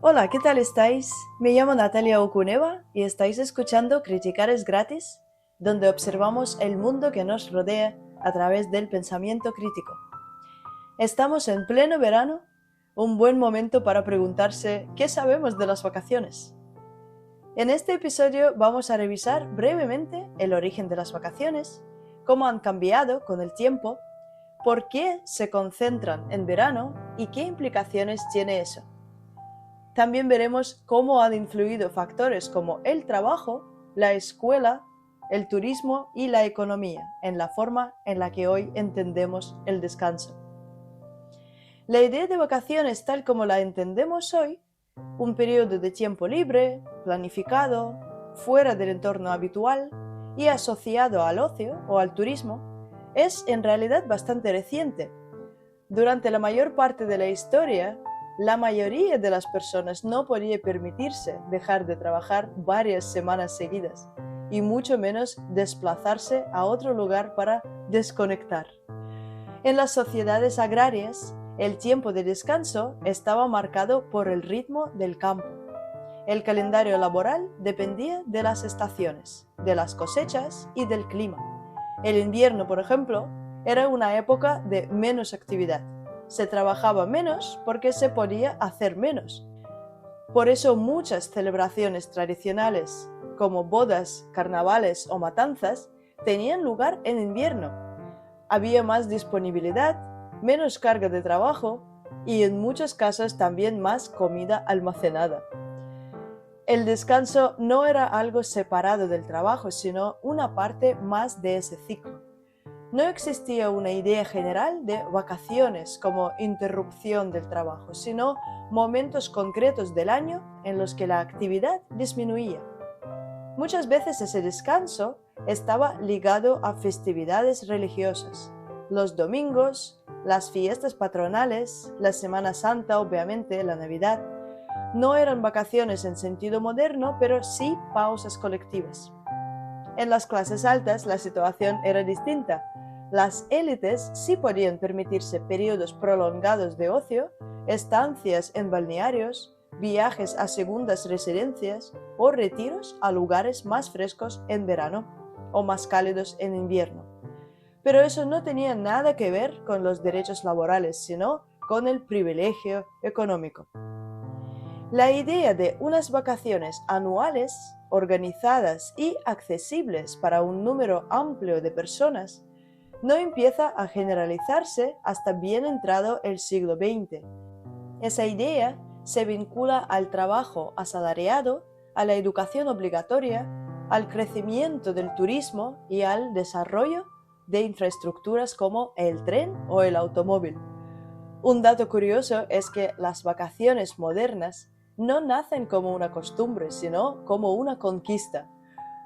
Hola, ¿qué tal estáis? Me llamo Natalia Okuneva y estáis escuchando Criticar es gratis, donde observamos el mundo que nos rodea a través del pensamiento crítico. Estamos en pleno verano, un buen momento para preguntarse ¿qué sabemos de las vacaciones? En este episodio vamos a revisar brevemente el origen de las vacaciones, cómo han cambiado con el tiempo, por qué se concentran en verano y qué implicaciones tiene eso. También veremos cómo han influido factores como el trabajo, la escuela, el turismo y la economía en la forma en la que hoy entendemos el descanso. La idea de vacaciones tal como la entendemos hoy, un periodo de tiempo libre, planificado, fuera del entorno habitual y asociado al ocio o al turismo, es en realidad bastante reciente. Durante la mayor parte de la historia, la mayoría de las personas no podía permitirse dejar de trabajar varias semanas seguidas y mucho menos desplazarse a otro lugar para desconectar. En las sociedades agrarias, el tiempo de descanso estaba marcado por el ritmo del campo. El calendario laboral dependía de las estaciones, de las cosechas y del clima. El invierno, por ejemplo, era una época de menos actividad. Se trabajaba menos porque se podía hacer menos. Por eso muchas celebraciones tradicionales, como bodas, carnavales o matanzas, tenían lugar en invierno. Había más disponibilidad, menos carga de trabajo y en muchos casos también más comida almacenada. El descanso no era algo separado del trabajo, sino una parte más de ese ciclo. No existía una idea general de vacaciones como interrupción del trabajo, sino momentos concretos del año en los que la actividad disminuía. Muchas veces ese descanso estaba ligado a festividades religiosas. Los domingos, las fiestas patronales, la Semana Santa, obviamente, la Navidad, no eran vacaciones en sentido moderno, pero sí pausas colectivas. En las clases altas la situación era distinta. Las élites sí podían permitirse periodos prolongados de ocio, estancias en balnearios, viajes a segundas residencias o retiros a lugares más frescos en verano o más cálidos en invierno. Pero eso no tenía nada que ver con los derechos laborales, sino con el privilegio económico. La idea de unas vacaciones anuales, organizadas y accesibles para un número amplio de personas, no empieza a generalizarse hasta bien entrado el siglo XX. Esa idea se vincula al trabajo asalariado, a la educación obligatoria, al crecimiento del turismo y al desarrollo de infraestructuras como el tren o el automóvil. Un dato curioso es que las vacaciones modernas no nacen como una costumbre, sino como una conquista.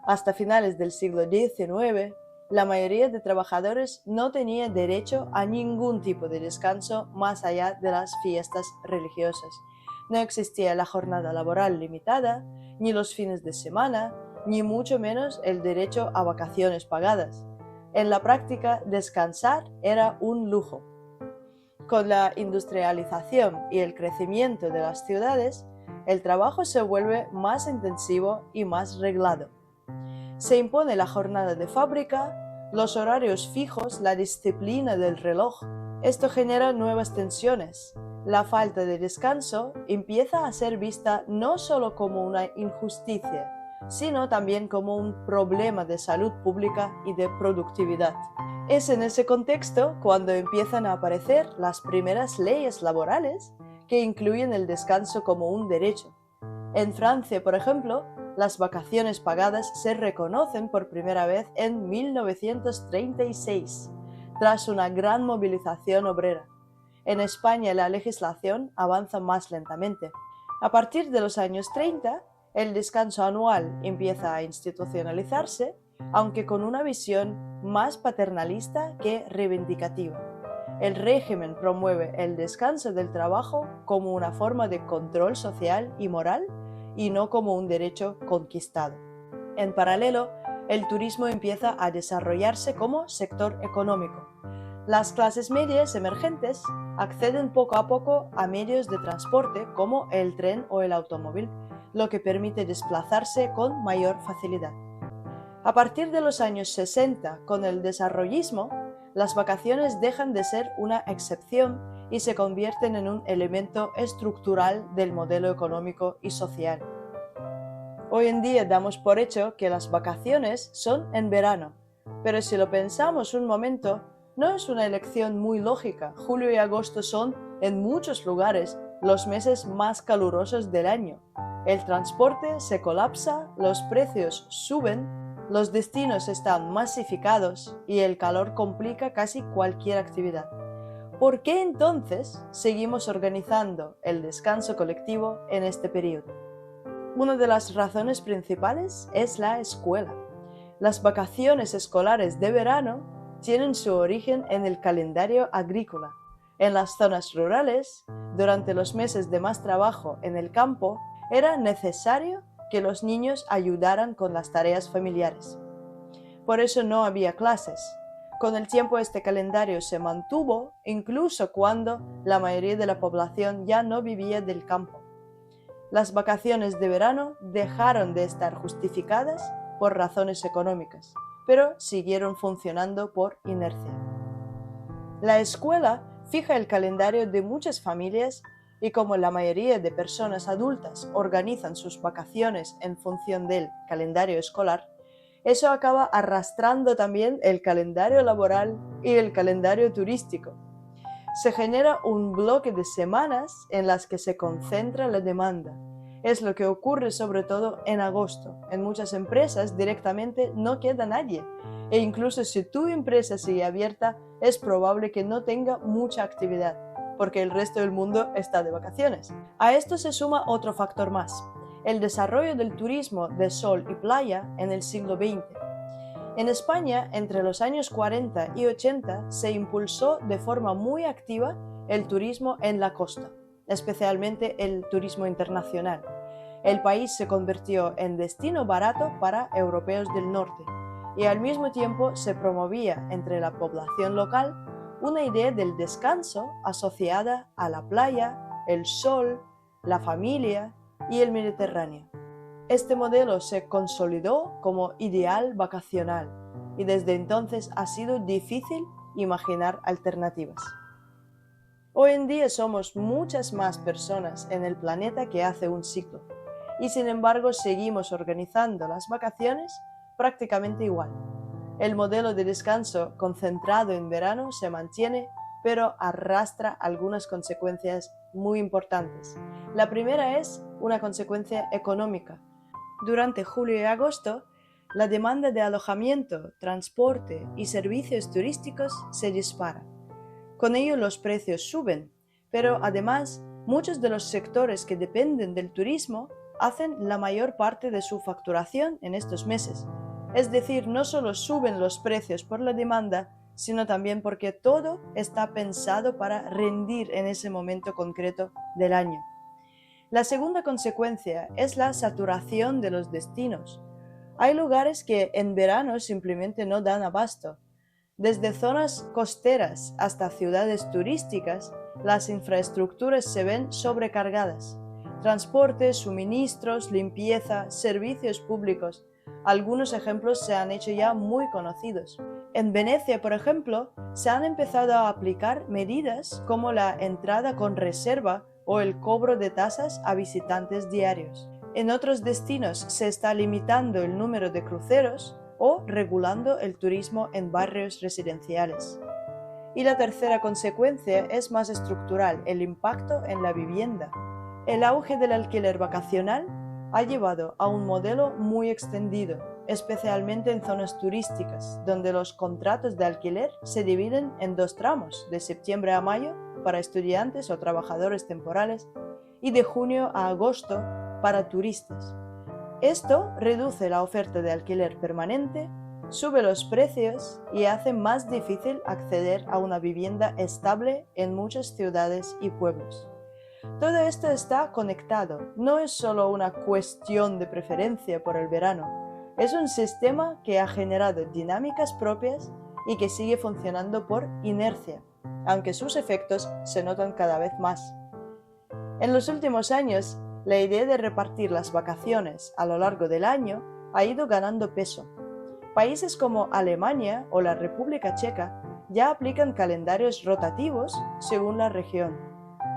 Hasta finales del siglo XIX, la mayoría de trabajadores no tenía derecho a ningún tipo de descanso más allá de las fiestas religiosas. No existía la jornada laboral limitada, ni los fines de semana, ni mucho menos el derecho a vacaciones pagadas. En la práctica, descansar era un lujo. Con la industrialización y el crecimiento de las ciudades, el trabajo se vuelve más intensivo y más reglado. Se impone la jornada de fábrica, los horarios fijos, la disciplina del reloj. Esto genera nuevas tensiones. La falta de descanso empieza a ser vista no solo como una injusticia, sino también como un problema de salud pública y de productividad. Es en ese contexto cuando empiezan a aparecer las primeras leyes laborales que incluyen el descanso como un derecho. En Francia, por ejemplo, las vacaciones pagadas se reconocen por primera vez en 1936, tras una gran movilización obrera. En España la legislación avanza más lentamente. A partir de los años 30, el descanso anual empieza a institucionalizarse, aunque con una visión más paternalista que reivindicativa. El régimen promueve el descanso del trabajo como una forma de control social y moral y no como un derecho conquistado. En paralelo, el turismo empieza a desarrollarse como sector económico. Las clases medias emergentes acceden poco a poco a medios de transporte como el tren o el automóvil, lo que permite desplazarse con mayor facilidad. A partir de los años 60, con el desarrollismo, las vacaciones dejan de ser una excepción y se convierten en un elemento estructural del modelo económico y social. Hoy en día damos por hecho que las vacaciones son en verano, pero si lo pensamos un momento, no es una elección muy lógica. Julio y agosto son, en muchos lugares, los meses más calurosos del año. El transporte se colapsa, los precios suben, los destinos están masificados y el calor complica casi cualquier actividad. ¿Por qué entonces seguimos organizando el descanso colectivo en este periodo? Una de las razones principales es la escuela. Las vacaciones escolares de verano tienen su origen en el calendario agrícola. En las zonas rurales, durante los meses de más trabajo en el campo, era necesario que los niños ayudaran con las tareas familiares. Por eso no había clases. Con el tiempo este calendario se mantuvo incluso cuando la mayoría de la población ya no vivía del campo. Las vacaciones de verano dejaron de estar justificadas por razones económicas, pero siguieron funcionando por inercia. La escuela fija el calendario de muchas familias y como la mayoría de personas adultas organizan sus vacaciones en función del calendario escolar, eso acaba arrastrando también el calendario laboral y el calendario turístico. Se genera un bloque de semanas en las que se concentra la demanda. Es lo que ocurre sobre todo en agosto. En muchas empresas directamente no queda nadie e incluso si tu empresa sigue abierta es probable que no tenga mucha actividad porque el resto del mundo está de vacaciones. A esto se suma otro factor más, el desarrollo del turismo de sol y playa en el siglo XX. En España, entre los años 40 y 80, se impulsó de forma muy activa el turismo en la costa, especialmente el turismo internacional. El país se convirtió en destino barato para europeos del norte y al mismo tiempo se promovía entre la población local una idea del descanso asociada a la playa, el sol, la familia y el Mediterráneo. Este modelo se consolidó como ideal vacacional y desde entonces ha sido difícil imaginar alternativas. Hoy en día somos muchas más personas en el planeta que hace un siglo y sin embargo seguimos organizando las vacaciones prácticamente igual. El modelo de descanso concentrado en verano se mantiene, pero arrastra algunas consecuencias muy importantes. La primera es una consecuencia económica. Durante julio y agosto, la demanda de alojamiento, transporte y servicios turísticos se dispara. Con ello los precios suben, pero además muchos de los sectores que dependen del turismo hacen la mayor parte de su facturación en estos meses. Es decir, no solo suben los precios por la demanda, sino también porque todo está pensado para rendir en ese momento concreto del año. La segunda consecuencia es la saturación de los destinos. Hay lugares que en verano simplemente no dan abasto. Desde zonas costeras hasta ciudades turísticas, las infraestructuras se ven sobrecargadas. Transporte, suministros, limpieza, servicios públicos. Algunos ejemplos se han hecho ya muy conocidos. En Venecia, por ejemplo, se han empezado a aplicar medidas como la entrada con reserva o el cobro de tasas a visitantes diarios. En otros destinos se está limitando el número de cruceros o regulando el turismo en barrios residenciales. Y la tercera consecuencia es más estructural, el impacto en la vivienda. El auge del alquiler vacacional ha llevado a un modelo muy extendido, especialmente en zonas turísticas, donde los contratos de alquiler se dividen en 2 tramos, de septiembre a mayo para estudiantes o trabajadores temporales y de junio a agosto para turistas. Esto reduce la oferta de alquiler permanente, sube los precios y hace más difícil acceder a una vivienda estable en muchas ciudades y pueblos. Todo esto está conectado, no es solo una cuestión de preferencia por el verano, es un sistema que ha generado dinámicas propias y que sigue funcionando por inercia. aunque sus efectos se notan cada vez más. En los últimos años, la idea de repartir las vacaciones a lo largo del año ha ido ganando peso. Países como Alemania o la República Checa ya aplican calendarios rotativos según la región.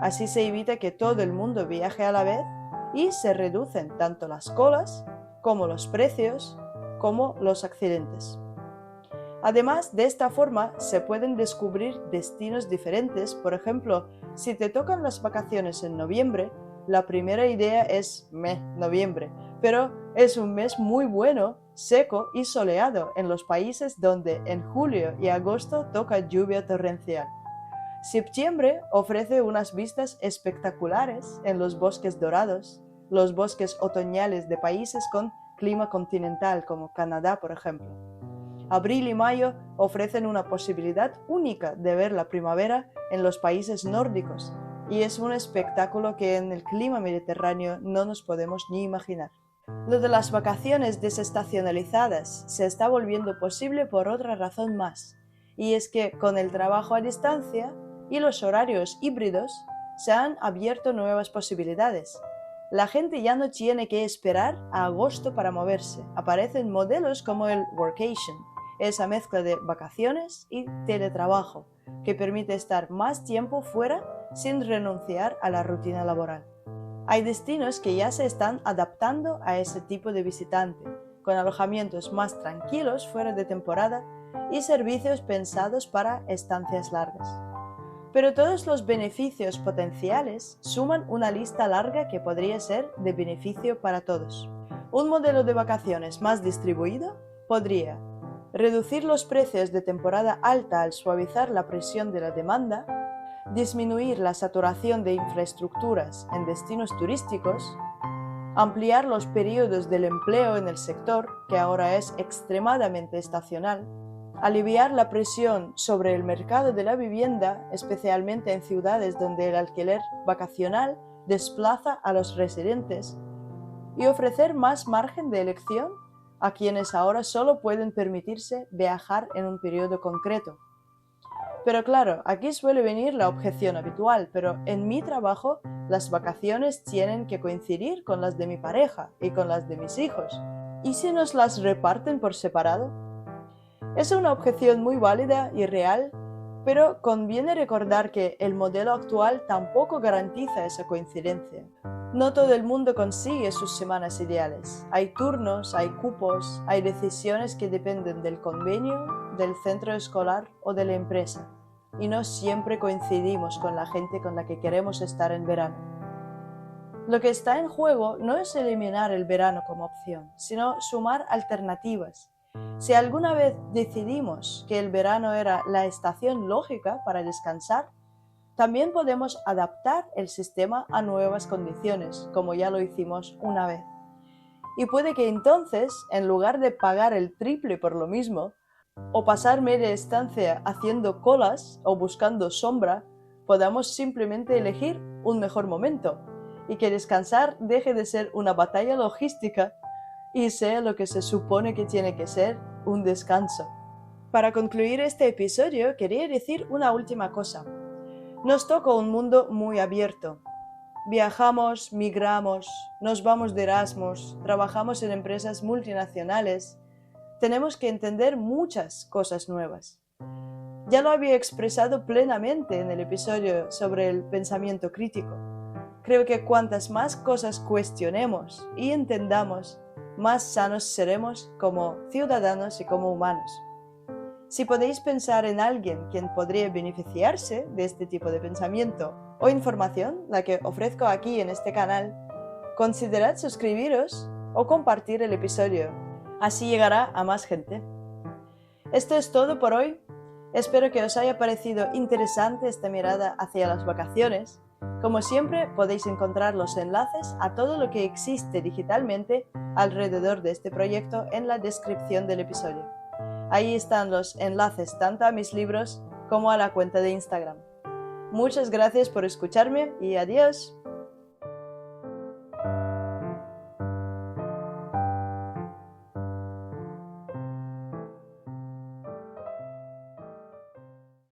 Así se evita que todo el mundo viaje a la vez y se reducen tanto las colas como los precios como los accidentes. Además, de esta forma se pueden descubrir destinos diferentes. Por ejemplo, si te tocan las vacaciones en noviembre, la primera idea es noviembre, pero es un mes muy bueno, seco y soleado en los países donde en julio y agosto toca lluvia torrencial. Septiembre ofrece unas vistas espectaculares en los bosques dorados, los bosques otoñales de países con clima continental como Canadá, por ejemplo. Abril y mayo ofrecen una posibilidad única de ver la primavera en los países nórdicos, y es un espectáculo que en el clima mediterráneo no nos podemos ni imaginar. Lo de las vacaciones desestacionalizadas se está volviendo posible por otra razón más, y es que con el trabajo a distancia y los horarios híbridos se han abierto nuevas posibilidades. La gente ya no tiene que esperar a agosto para moverse. Aparecen modelos como el workation, esa mezcla de vacaciones y teletrabajo, que permite estar más tiempo fuera sin renunciar a la rutina laboral. Hay destinos que ya se están adaptando a ese tipo de visitante, con alojamientos más tranquilos fuera de temporada y servicios pensados para estancias largas. Pero todos los beneficios potenciales suman una lista larga que podría ser de beneficio para todos. Un modelo de vacaciones más distribuido podría reducir los precios de temporada alta al suavizar la presión de la demanda, disminuir la saturación de infraestructuras en destinos turísticos, ampliar los periodos del empleo en el sector, que ahora es extremadamente estacional, aliviar la presión sobre el mercado de la vivienda, especialmente en ciudades donde el alquiler vacacional desplaza a los residentes, y ofrecer más margen de elección a quienes ahora solo pueden permitirse viajar en un periodo concreto. Pero claro, aquí suele venir la objeción habitual, pero en mi trabajo las vacaciones tienen que coincidir con las de mi pareja y con las de mis hijos. ¿Y si nos las reparten por separado? Es una objeción muy válida y real, pero conviene recordar que el modelo actual tampoco garantiza esa coincidencia. No todo el mundo consigue sus semanas ideales. Hay turnos, hay cupos, hay decisiones que dependen del convenio, del centro escolar o de la empresa, y no siempre coincidimos con la gente con la que queremos estar en verano. Lo que está en juego no es eliminar el verano como opción, sino sumar alternativas. Si alguna vez decidimos que el verano era la estación lógica para descansar, también podemos adaptar el sistema a nuevas condiciones, como ya lo hicimos una vez. Y puede que entonces, en lugar de pagar el triple por lo mismo, o pasar media estancia haciendo colas o buscando sombra, podamos simplemente elegir un mejor momento, y que descansar deje de ser una batalla logística y sea lo que se supone que tiene que ser, un descanso. Para concluir este episodio, quería decir una última cosa. Nos toca un mundo muy abierto. Viajamos, migramos, nos vamos de Erasmus, trabajamos en empresas multinacionales. Tenemos que entender muchas cosas nuevas. Ya lo había expresado plenamente en el episodio sobre el pensamiento crítico. Creo que cuantas más cosas cuestionemos y entendamos, más sanos seremos como ciudadanos y como humanos. Si podéis pensar en alguien quien podría beneficiarse de este tipo de pensamiento o información, la que ofrezco aquí en este canal, considerad suscribiros o compartir el episodio. Así llegará a más gente. Esto es todo por hoy. Espero que os haya parecido interesante esta mirada hacia las vacaciones. Como siempre, podéis encontrar los enlaces a todo lo que existe digitalmente alrededor de este proyecto en la descripción del episodio. Ahí están los enlaces tanto a mis libros como a la cuenta de Instagram. Muchas gracias por escucharme y adiós.